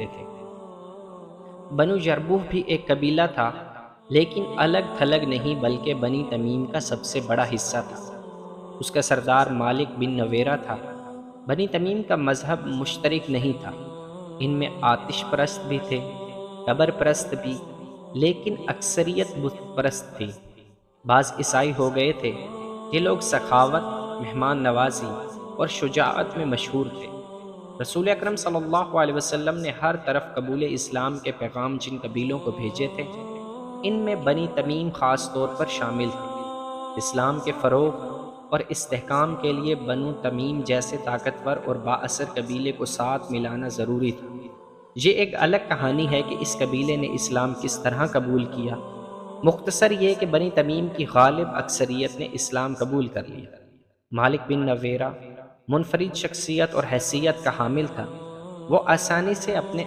رکھتے تھے۔ بنو جربوح بھی ایک قبیلہ تھا، لیکن الگ تھلگ نہیں بلکہ بنی تمیم کا سب سے بڑا حصہ تھا۔ اس کا سردار مالک بن نویرہ تھا۔ بنی تمیم کا مذہب مشترک نہیں تھا، ان میں آتش پرست بھی تھے، قبر پرست بھی، لیکن اکثریت بت پرست تھی۔ بعض عیسائی ہو گئے تھے۔ یہ لوگ سخاوت، مہمان نوازی اور شجاعت میں مشہور تھے۔ رسول اکرم صلی اللہ علیہ وسلم نے ہر طرف قبول اسلام کے پیغام جن قبیلوں کو بھیجے تھے، ان میں بنی تمیم خاص طور پر شامل تھے۔ اسلام کے فروغ اور استحکام کے لیے بنو تمیم جیسے طاقتور اور بااثر قبیلے کو ساتھ ملانا ضروری تھا۔ یہ ایک الگ کہانی ہے کہ اس قبیلے نے اسلام کس طرح قبول کیا۔ مختصر یہ کہ بنی تمیم کی غالب اکثریت نے اسلام قبول کر لیا۔ مالک بن نویرہ منفرد شخصیت اور حیثیت کا حامل تھا۔ وہ آسانی سے اپنے